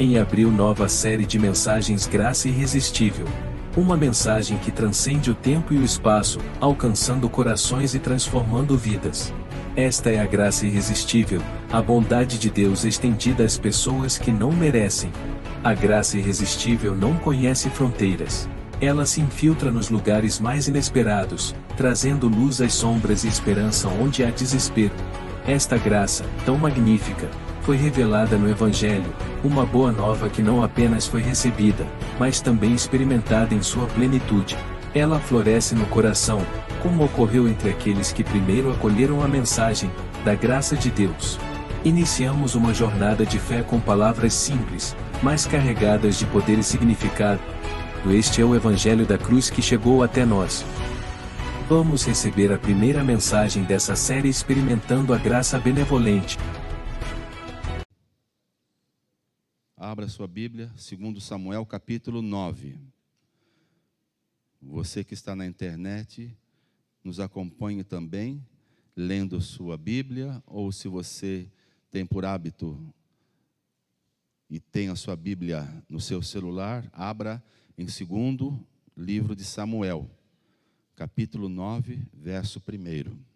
Em abril, nova série de mensagens Graça Irresistível. Uma mensagem que transcende o tempo e o espaço, alcançando corações e transformando vidas. Esta é a graça irresistível, a bondade de Deus estendida às pessoas que não merecem. A graça irresistível não conhece fronteiras. Ela se infiltra nos lugares mais inesperados, trazendo luz às sombras e esperança onde há desespero. Esta graça, tão magnífica, foi revelada no Evangelho, uma boa nova que não apenas foi recebida, mas também experimentada em sua plenitude. Ela floresce no coração, como ocorreu entre aqueles que primeiro acolheram a mensagem da graça de Deus. Iniciamos uma jornada de fé com palavras simples, mas carregadas de poder e significado. Este é o Evangelho da Cruz que chegou até nós. Vamos receber a primeira mensagem dessa série experimentando a graça benevolente. Abra sua Bíblia, 2 Samuel, capítulo 9. Você que está na internet, nos acompanhe também, lendo sua Bíblia, ou se você tem por hábito e tem a sua Bíblia no seu celular, abra em 2º livro de Samuel, capítulo 9, verso 1.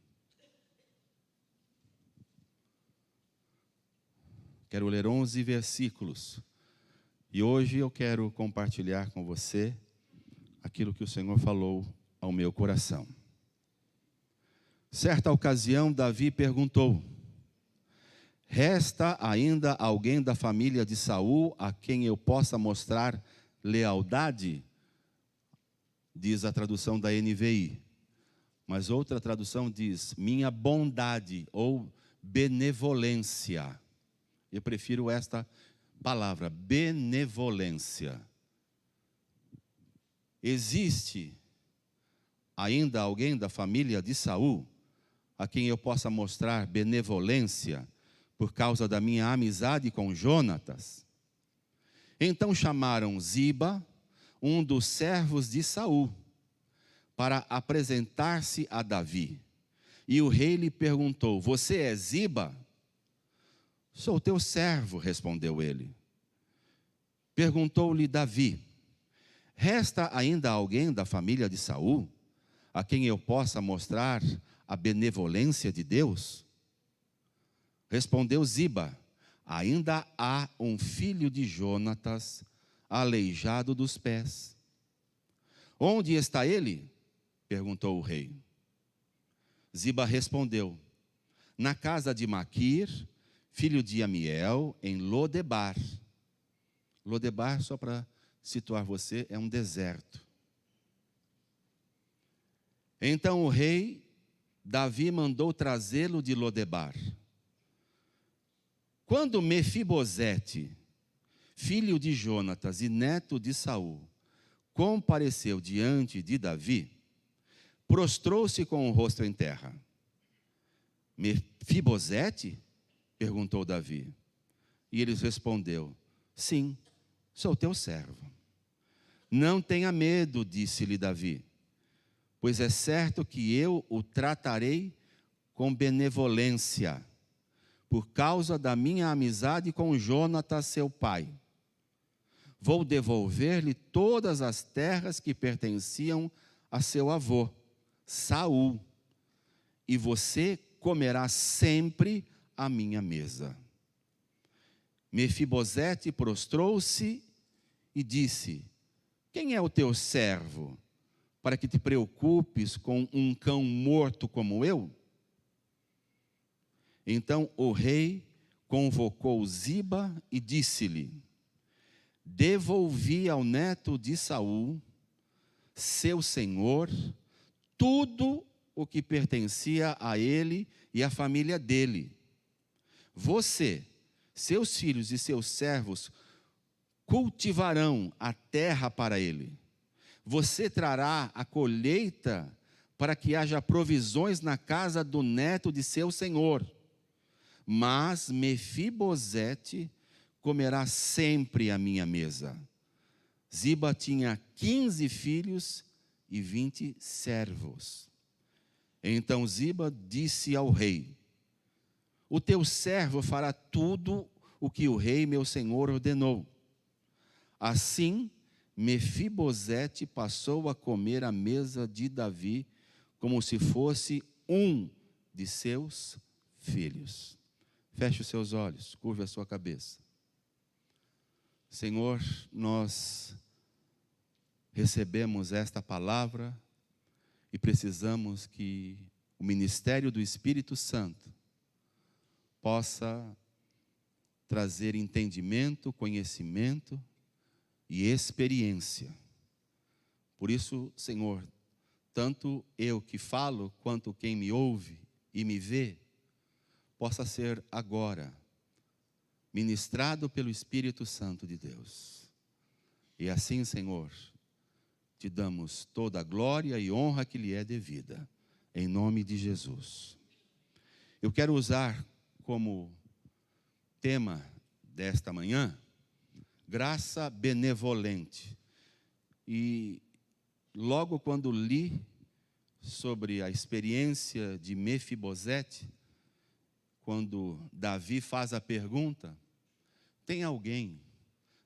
Quero ler 11 versículos. E hoje eu quero compartilhar com você aquilo que o Senhor falou ao meu coração. Certa ocasião, Davi perguntou: resta ainda alguém da família de Saul a quem eu possa mostrar lealdade? Diz a tradução da NVI. Mas outra tradução diz: minha bondade ou benevolência. Eu prefiro esta palavra, benevolência. Existe ainda alguém da família de Saul a quem eu possa mostrar benevolência por causa da minha amizade com Jonatas? Então chamaram Ziba, um dos servos de Saul, para apresentar-se a Davi. E o rei lhe perguntou: você é Ziba? Sou teu servo, respondeu ele. Perguntou-lhe Davi: resta ainda alguém da família de Saul a quem eu possa mostrar a benevolência de Deus? Respondeu Ziba: ainda há um filho de Jonatas, aleijado dos pés. Onde está ele? Perguntou o rei. Ziba respondeu: na casa de Maquir, filho de Amiel, em Lodebar. Lodebar, só para situar você, é um deserto. Então o rei Davi mandou trazê-lo de Lodebar. Quando Mefibosete, filho de Jonatas e neto de Saul, compareceu diante de Davi, prostrou-se com o rosto em terra. Mefibosete? Perguntou Davi. E ele respondeu: sim, sou teu servo. Não tenha medo, disse-lhe Davi, pois é certo que eu o tratarei com benevolência, por causa da minha amizade com Jonatas, seu pai. Vou devolver-lhe todas as terras que pertenciam a seu avô, Saul, e você comerá sempre à minha mesa. Mefibosete prostrou-se e disse: quem é o teu servo, para que te preocupes com um cão morto como eu? Então o rei convocou Ziba e disse-lhe: devolvi ao neto de Saul, seu senhor, tudo o que pertencia a ele e à família dele. Você, seus filhos e seus servos cultivarão a terra para ele. Você trará a colheita para que haja provisões na casa do neto de seu senhor. Mas Mefibosete comerá sempre à minha mesa. Ziba tinha 15 filhos e 20 servos. Então Ziba disse ao rei: o teu servo fará tudo o que o rei meu senhor ordenou. Assim, Mefibosete passou a comer à mesa de Davi como se fosse um de seus filhos. Feche os seus olhos, curve a sua cabeça. Senhor, nós recebemos esta palavra e precisamos que o ministério do Espírito Santo possa trazer entendimento, conhecimento e experiência. Por isso, Senhor, tanto eu que falo, quanto quem me ouve e me vê, possa ser agora ministrado pelo Espírito Santo de Deus. E assim, Senhor, te damos toda a glória e honra que lhe é devida, em nome de Jesus. Eu quero usar como tema desta manhã, graça benevolente. E logo quando li sobre a experiência de Mefibosete, quando Davi faz a pergunta, tem alguém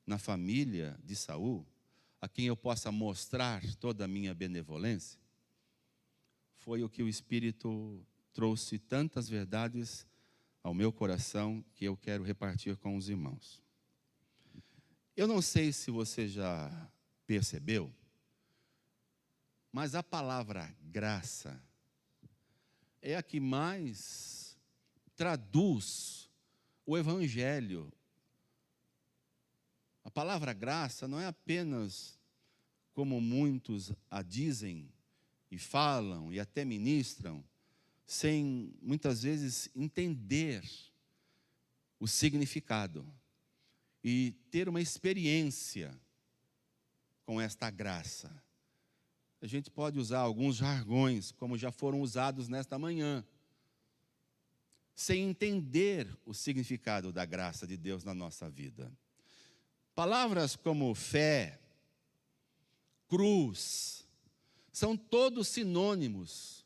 na família de Saul a quem eu possa mostrar toda a minha benevolência? Foi o que o Espírito trouxe tantas verdades ao meu coração que eu quero repartir com os irmãos. Eu não sei se você já percebeu, mas a palavra graça é a que mais traduz o Evangelho. A palavra graça não é apenas como muitos a dizem e falam e até ministram, sem muitas vezes entender o significado e ter uma experiência com esta graça. A gente pode usar alguns jargões, como já foram usados nesta manhã, sem entender o significado da graça de Deus na nossa vida. Palavras como fé, cruz, são todos sinônimos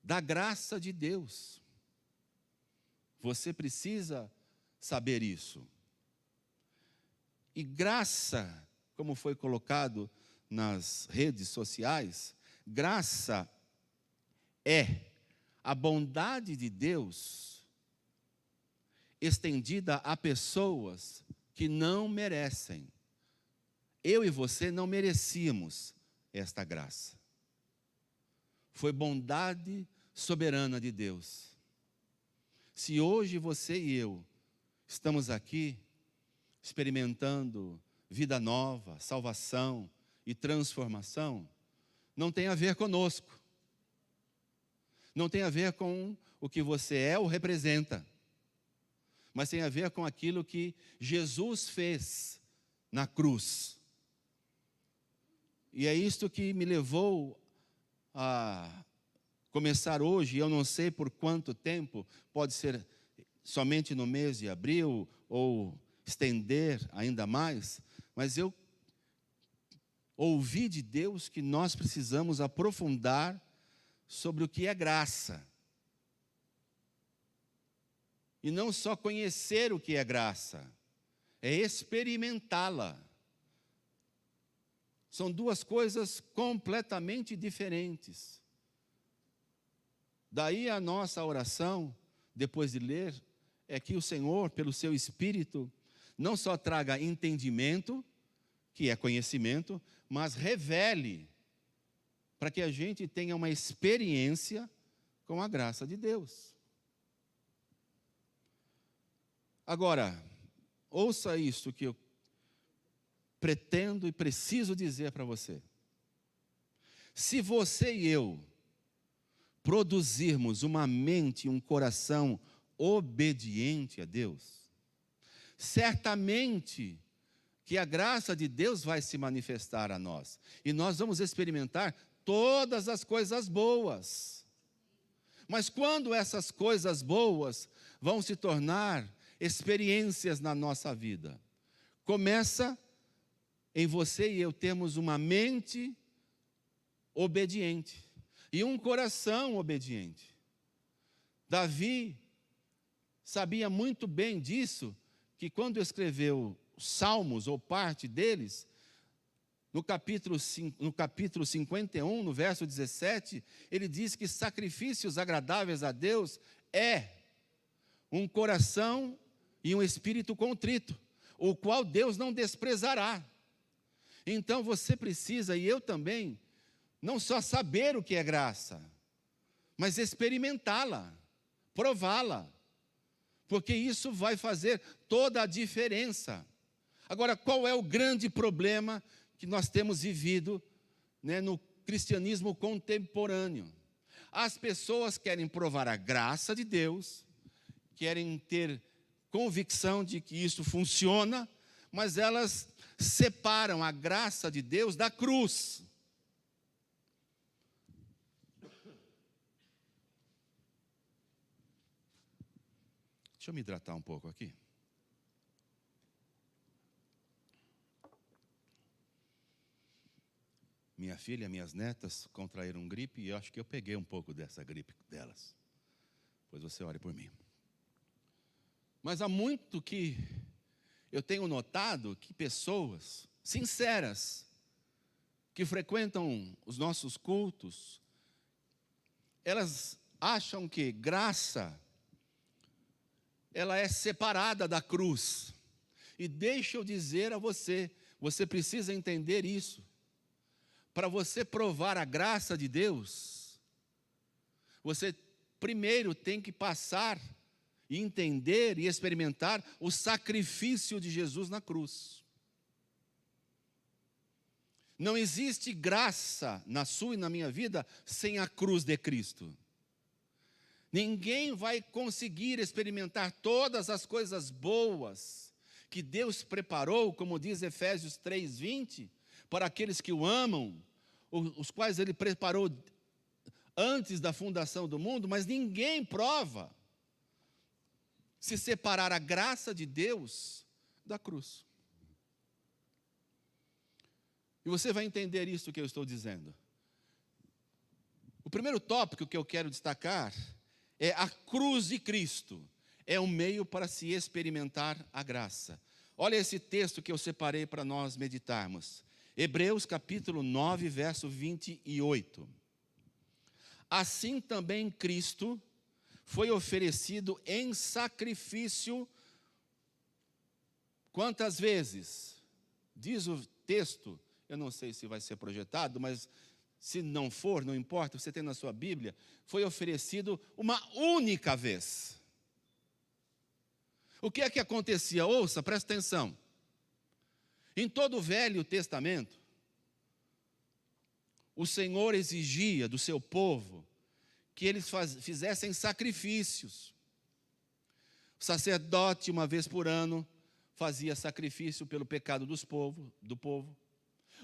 da graça de Deus. Você precisa saber isso. E graça, como foi colocado nas redes sociais, graça é a bondade de Deus estendida a pessoas que não merecem. Eu e você não merecíamos esta graça. Foi bondade soberana de Deus. Se hoje você e eu estamos aqui experimentando vida nova, salvação e transformação, não tem a ver conosco. Não tem a ver com o que você é ou representa, mas tem a ver com aquilo que Jesus fez na cruz. E é isto que me levou a começar hoje, eu não sei por quanto tempo, pode ser somente no mês de abril, ou estender ainda mais, mas eu ouvi de Deus que nós precisamos aprofundar sobre o que é graça. E não só conhecer o que é graça, é experimentá-la. São duas coisas completamente diferentes. Daí a nossa oração, depois de ler, é que o Senhor, pelo seu Espírito, não só traga entendimento, que é conhecimento, mas revele, para que a gente tenha uma experiência com a graça de Deus. Agora, ouça isso que eu pretendo e preciso dizer para você. Se você e eu produzirmos uma mente e um coração obediente a Deus, certamente que a graça de Deus vai se manifestar a nós. E nós vamos experimentar todas as coisas boas. Mas quando essas coisas boas vão se tornar experiências na nossa vida? Começa em você e eu termos uma mente obediente e um coração obediente. Davi sabia muito bem disso, que quando escreveu salmos, ou parte deles, no capítulo 51, no verso 17, ele diz que sacrifícios agradáveis a Deus é um coração e um espírito contrito, o qual Deus não desprezará. Então você precisa, e eu também, não só saber o que é graça, mas experimentá-la, prová-la, porque isso vai fazer toda a diferença. Agora, qual é o grande problema que nós temos vivido, né, no cristianismo contemporâneo? As pessoas querem provar a graça de Deus, querem ter convicção de que isso funciona, mas elas separam a graça de Deus da cruz. Deixa eu me hidratar um pouco aqui. Minha filha e minhas netas contraíram gripe e eu acho que eu peguei um pouco dessa gripe delas. Pois você ore por mim. Mas há muito que eu tenho notado que pessoas sinceras, que frequentam os nossos cultos, elas acham que graça, ela é separada da cruz. E deixa eu dizer a você, você precisa entender isso. Para você provar a graça de Deus, você primeiro tem que passar e entender e experimentar o sacrifício de Jesus na cruz. Não existe graça na sua e na minha vida sem a cruz de Cristo. Ninguém vai conseguir experimentar todas as coisas boas que Deus preparou, como diz Efésios 3:20, para aqueles que o amam, os quais Ele preparou antes da fundação do mundo, mas ninguém prova se separar a graça de Deus da cruz. E você vai entender isso que eu estou dizendo. O primeiro tópico que eu quero destacar é a cruz de Cristo. É um meio para se experimentar a graça. Olha esse texto que eu separei para nós meditarmos. Hebreus capítulo 9, verso 28. Assim também Cristo foi oferecido em sacrifício, quantas vezes? Diz o texto, eu não sei se vai ser projetado, mas se não for, não importa, você tem na sua Bíblia, foi oferecido uma única vez. O que é que acontecia? Ouça, presta atenção. Em todo o Velho Testamento, o Senhor exigia do seu povo que eles fizessem sacrifícios. O sacerdote, uma vez por ano, fazia sacrifício pelo pecado do povo.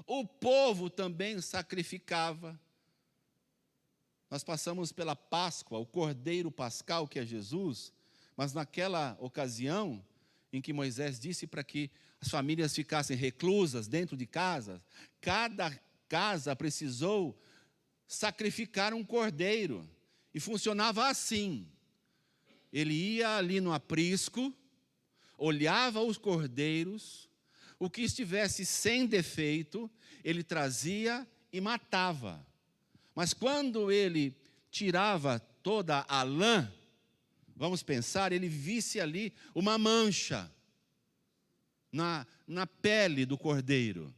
O povo também sacrificava. Nós passamos pela Páscoa, o Cordeiro Pascal, que é Jesus, mas naquela ocasião em que Moisés disse para que as famílias ficassem reclusas dentro de casa, cada casa precisou sacrificar um cordeiro. E funcionava assim. Ele ia ali no aprisco, olhava os cordeiros, o que estivesse sem defeito, ele trazia e matava. Mas quando ele tirava toda a lã, vamos pensar, ele visse ali uma mancha na pele do cordeiro.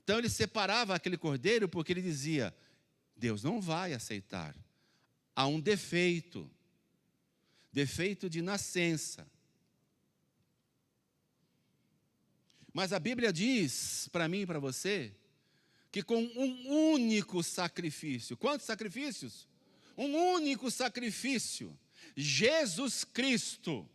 Então ele separava aquele cordeiro porque ele dizia, Deus não vai aceitar. Há um defeito de nascença. Mas a Bíblia diz para mim e para você, que com um único sacrifício, quantos sacrifícios? Um único sacrifício, Jesus Cristo,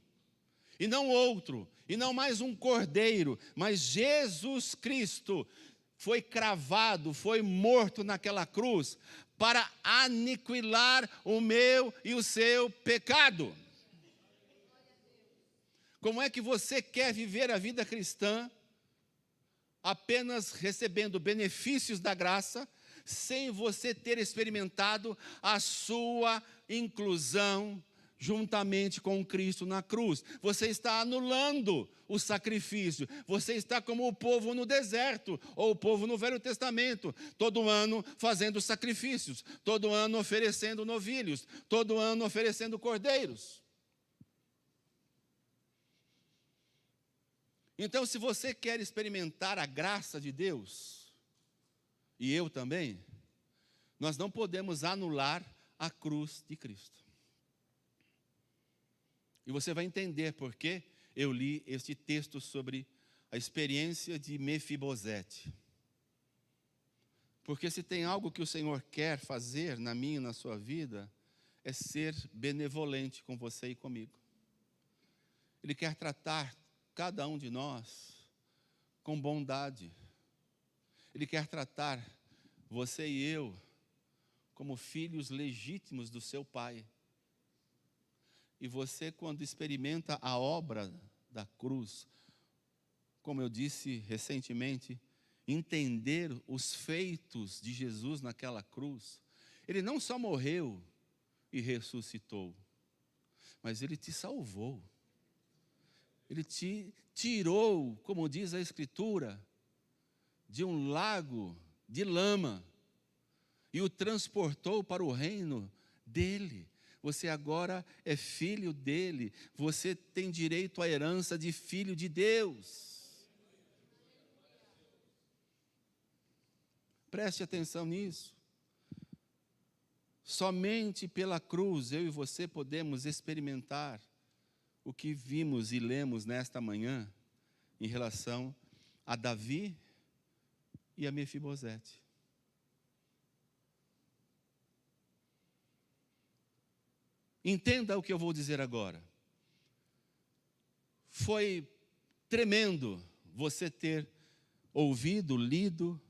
e não outro, e não mais um cordeiro, mas Jesus Cristo foi cravado, foi morto naquela cruz, para aniquilar o meu e o seu pecado. Como é que você quer viver a vida cristã apenas recebendo benefícios da graça, sem você ter experimentado a sua inclusão juntamente com Cristo na cruz. Você está anulando o sacrifício. Você está como o povo no deserto, ou o povo no Velho Testamento, todo ano fazendo sacrifícios, todo ano oferecendo novilhos, todo ano oferecendo cordeiros. Então, se você quer experimentar a graça de Deus, e eu também, nós não podemos anular a cruz de Cristo. E você vai entender por que eu li este texto sobre a experiência de Mefibosete. Porque se tem algo que o Senhor quer fazer na minha e na sua vida, é ser benevolente com você e comigo. Ele quer tratar cada um de nós com bondade. Ele quer tratar você e eu como filhos legítimos do seu Pai. E você, quando experimenta a obra da cruz, como eu disse recentemente, entender os feitos de Jesus naquela cruz, Ele não só morreu e ressuscitou, mas Ele te salvou. Ele te tirou, como diz a Escritura, de um lago de lama e o transportou para o reino dele. Você agora é filho dele. Você tem direito à herança de filho de Deus. Preste atenção nisso. Somente pela cruz eu e você podemos experimentar o que vimos e lemos nesta manhã em relação a Davi e a Mefibosete. Entenda o que eu vou dizer agora. Foi tremendo você ter ouvido, lido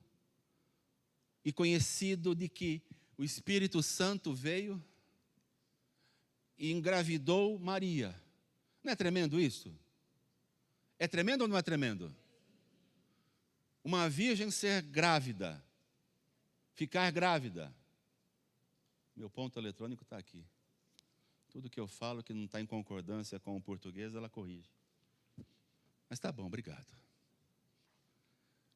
e conhecido de que o Espírito Santo veio e engravidou Maria. Não é tremendo isso? É tremendo ou não é tremendo? Uma virgem ser grávida, ficar grávida. Meu ponto eletrônico está aqui. Tudo que eu falo que não está em concordância com o português, ela corrige. Mas tá bom, obrigado.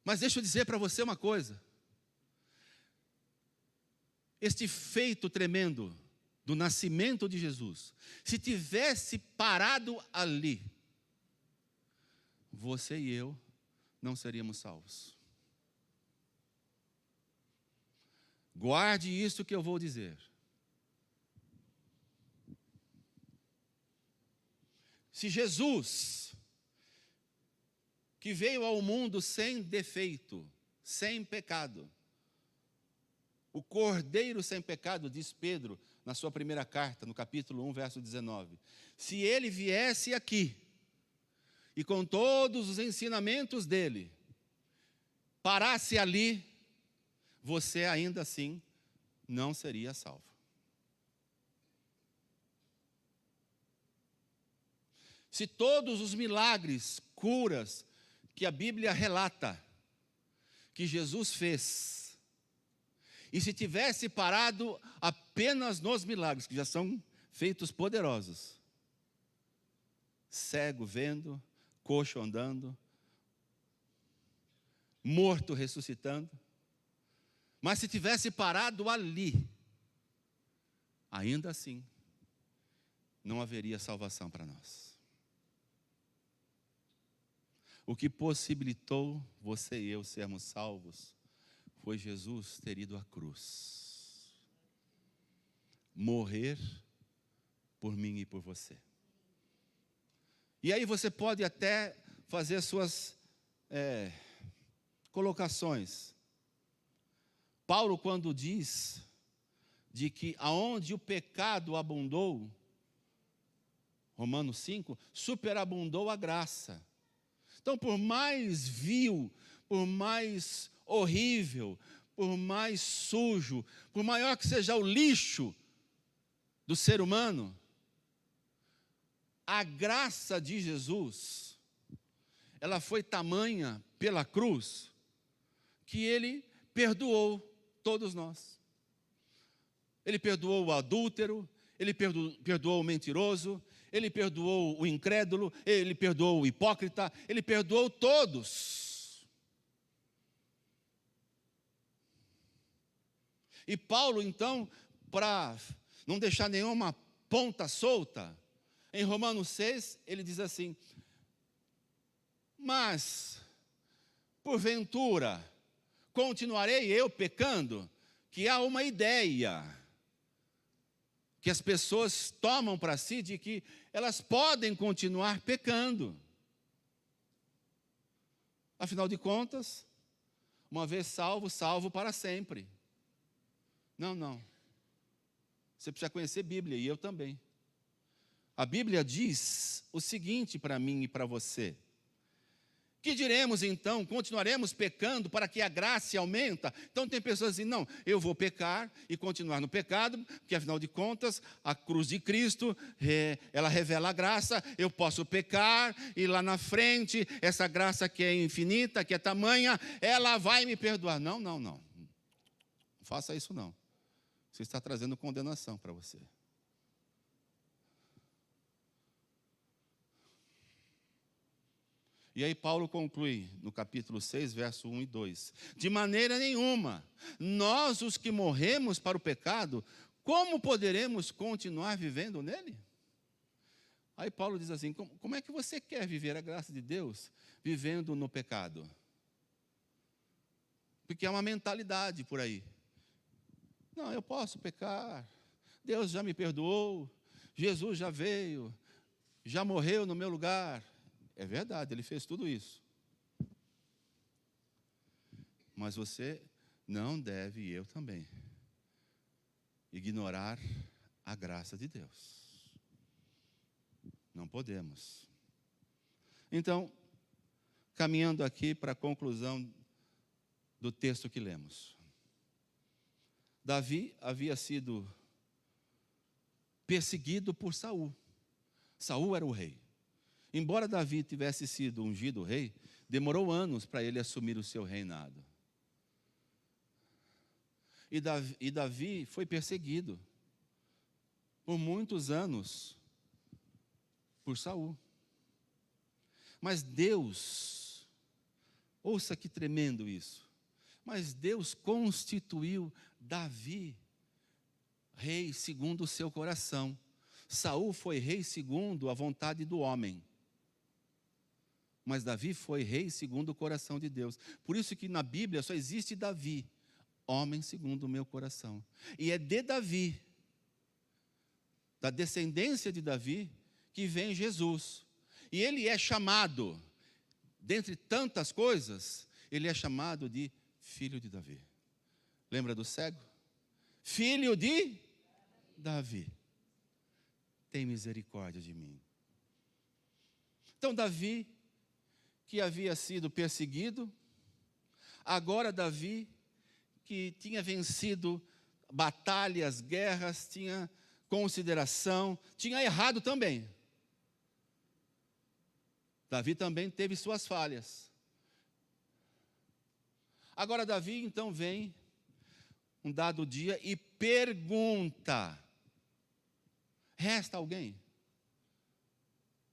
Mas deixa eu dizer para você uma coisa. Este feito tremendo do nascimento de Jesus, se tivesse parado ali, você e eu não seríamos salvos. Guarde isso que eu vou dizer. Se Jesus, que veio ao mundo sem defeito, sem pecado, o Cordeiro sem pecado, diz Pedro, na sua primeira carta, no capítulo 1, verso 19. Se ele viesse aqui, e com todos os ensinamentos dele, parasse ali, você ainda assim não seria salvo. Se todos os milagres, curas, que a Bíblia relata, que Jesus fez, e se tivesse parado apenas nos milagres, que já são feitos poderosos, cego vendo, coxo andando, morto ressuscitando, mas se tivesse parado ali, ainda assim, não haveria salvação para nós. O que possibilitou você e eu sermos salvos foi Jesus ter ido à cruz, morrer por mim e por você. E aí você pode até fazer suas colocações. Paulo, quando diz de que aonde o pecado abundou, Romanos 5, superabundou a graça. Então, por mais vil, por mais horrível, por mais sujo, por maior que seja o lixo do ser humano, a graça de Jesus, ela foi tamanha pela cruz, que ele perdoou todos nós. Ele perdoou o adúltero, ele perdoou o mentiroso, ele perdoou o incrédulo, ele perdoou o hipócrita, ele perdoou todos. E Paulo, então, para não deixar nenhuma ponta solta, em Romanos 6, ele diz assim: mas, porventura, continuarei eu pecando? Que há uma ideia que as pessoas tomam para si de que elas podem continuar pecando. Afinal de contas, uma vez salvo, salvo para sempre. Não, não. Você precisa conhecer Bíblia, e eu também. A Bíblia diz o seguinte para mim e para você: que diremos então? Continuaremos pecando para que a graça aumenta? Então tem pessoas assim: não, eu vou pecar e continuar no pecado, porque afinal de contas, a cruz de Cristo, ela revela a graça, eu posso pecar, e lá na frente, essa graça que é infinita, que é tamanha, ela vai me perdoar. Não, não, não. Não faça isso não. Você está trazendo condenação para você. E aí Paulo conclui no capítulo 6, verso 1 e 2. De maneira nenhuma, nós os que morremos para o pecado, como poderemos continuar vivendo nele? Aí Paulo diz assim: como é que você quer viver a graça de Deus vivendo no pecado? Porque é uma mentalidade por aí. Não, eu posso pecar, Deus já me perdoou, Jesus já veio, já morreu no meu lugar. É verdade, ele fez tudo isso. Mas você não deve, e eu também, ignorar a graça de Deus. Não podemos. Então, caminhando aqui para a conclusão do texto que lemos. Davi havia sido perseguido por Saul. Saul era o rei. Embora Davi tivesse sido ungido rei, demorou anos para ele assumir o seu reinado. E Davi foi perseguido por muitos anos por Saul. Mas Deus, ouça que tremendo isso, mas Deus constituiu Davi rei segundo o seu coração. Saul foi rei segundo a vontade do homem. Mas Davi foi rei segundo o coração de Deus. Por isso que na Bíblia só existe Davi, homem segundo o meu coração. E é de Davi, da descendência de Davi, que vem Jesus. E ele é chamado, dentre tantas coisas, ele é chamado de filho de Davi. Lembra do cego? Filho de Davi. Tem misericórdia de mim. Então Davi, que havia sido perseguido, agora Davi, que tinha vencido batalhas, guerras, tinha consideração, tinha errado também. Davi também teve suas falhas. Agora Davi então vem um dado dia e pergunta: resta alguém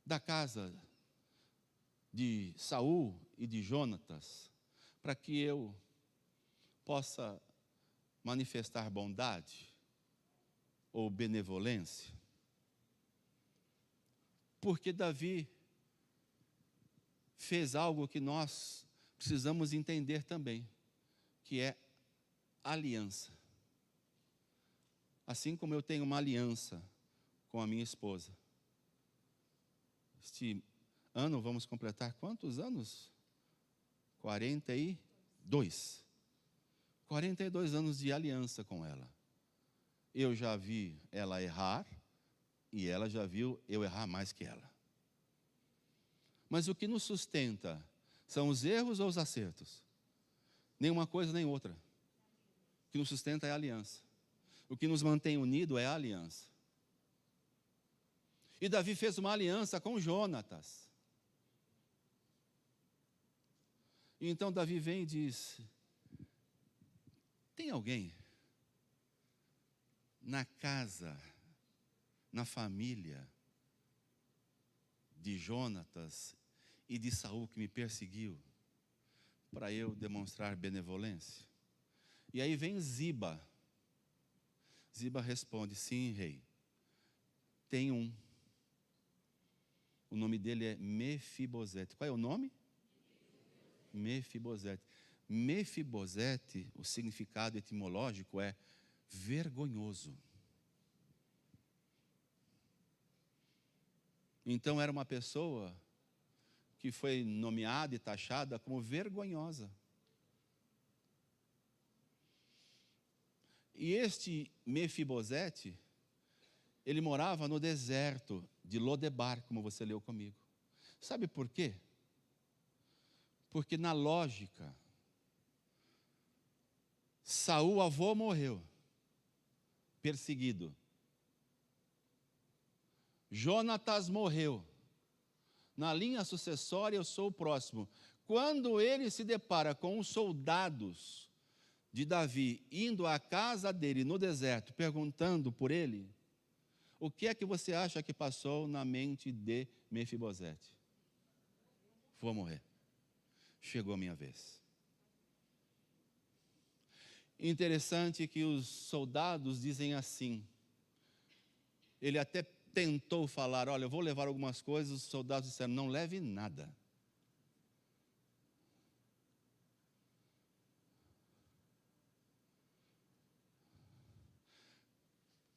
da casa de Saul e de Jonatas para que eu possa manifestar bondade ou benevolência? Porque Davi fez algo que nós precisamos entender também, que é aliança. Assim como eu tenho uma aliança com a minha esposa. Este ano vamos completar quantos anos? 42. 42 anos de aliança com ela. Eu já vi ela errar e ela já viu eu errar mais que ela. Mas o que nos sustenta são os erros ou os acertos? Nenhuma coisa nem outra. O que nos sustenta é a aliança. O que nos mantém unidos é a aliança. E Davi fez uma aliança com Jonatas. E então Davi vem e diz: tem alguém na casa na família de Jonatas e de Saul que me perseguiu, para eu demonstrar benevolência? E aí vem Ziba. Ziba responde: sim, rei, tem um. O nome dele é Mefibosete. Qual é o nome? Mefibosete. Mefibosete, o significado etimológico é vergonhoso. Então era uma pessoa que foi nomeada e taxada como vergonhosa. E este Mefibosete, ele morava no deserto de Lodebar, como você leu comigo. Sabe por quê? Porque na lógica, Saul, avô, morreu, perseguido. Jonatas morreu. Na linha sucessória eu sou o próximo. Quando ele se depara com os soldados de Davi indo à casa dele no deserto, perguntando por ele, o que é que você acha que passou na mente de Mefibosete? Vou morrer. Chegou a minha vez. Interessante que os soldados dizem assim. Ele até tentou falar: olha, eu vou levar algumas coisas. Os soldados disseram: não leve nada.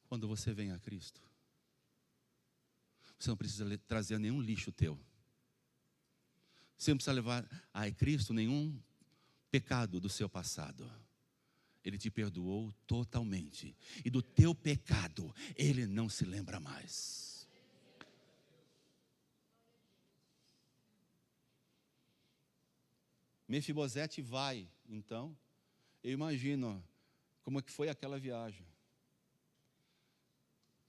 Quando você vem a Cristo, você não precisa trazer nenhum lixo teu. Você não precisa levar a Cristo nenhum pecado do seu passado. Ele te perdoou totalmente. E do teu pecado, Ele não se lembra mais. Mefibosete vai, então. Eu imagino como é que foi aquela viagem.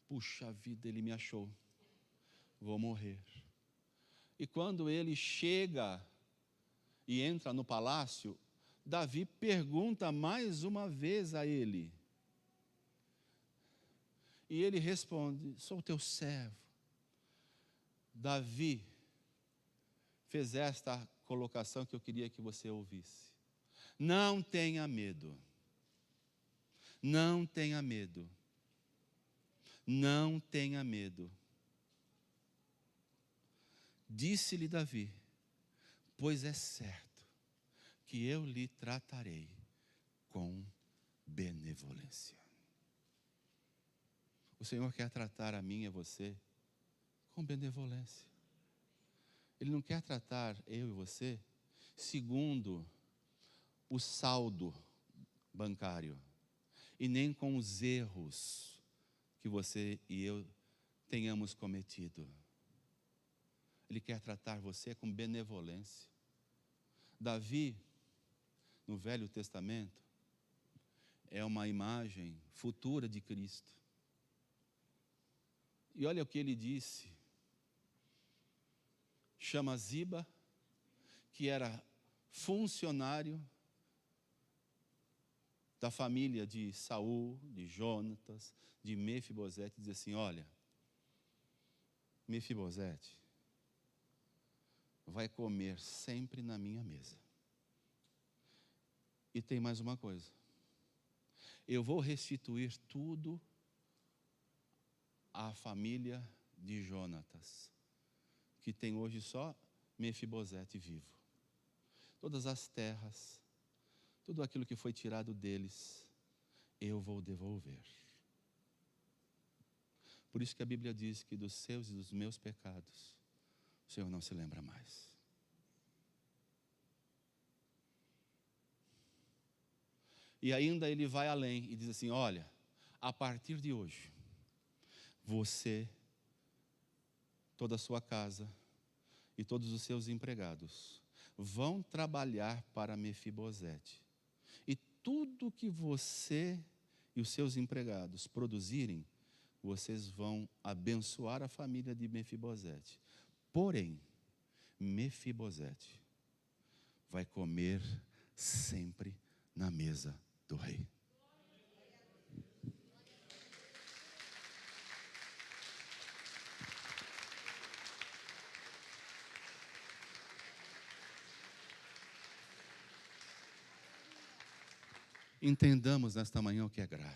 Puxa vida, ele me achou. Vou morrer. E quando ele chega e entra no palácio, Davi pergunta mais uma vez a ele. E ele responde: sou teu servo. Davi fez esta colocação que eu queria que você ouvisse. Não tenha medo. Não tenha medo. Não tenha medo. Disse-lhe Davi: pois é certo que eu lhe tratarei com benevolência. O Senhor quer tratar a mim e a você com benevolência. Ele não quer tratar eu e você segundo o saldo bancário e nem com os erros que você e eu tenhamos cometido. Ele quer tratar você com benevolência. Davi, no Velho Testamento, é uma imagem futura de Cristo. E olha o que ele disse. Chama Ziba, que era funcionário da família de Saul, de Jonatas, de Mefibosete, diz assim: olha, Mefibosete vai comer sempre na minha mesa. E tem mais uma coisa. Eu vou restituir tudo à família de Jonatas, que tem hoje só Mefibosete vivo. Todas as terras, tudo aquilo que foi tirado deles, eu vou devolver. Por isso que a Bíblia diz que dos seus e dos meus pecados, o Senhor não se lembra mais. E ainda ele vai além e diz assim: olha, a partir de hoje, você, toda a sua casa e todos os seus empregados vão trabalhar para Mefibosete. E tudo que você e os seus empregados produzirem, vocês vão abençoar a família de Mefibosete. Porém, Mefibosete vai comer sempre na mesa do rei. Entendamos nesta manhã o que é graça.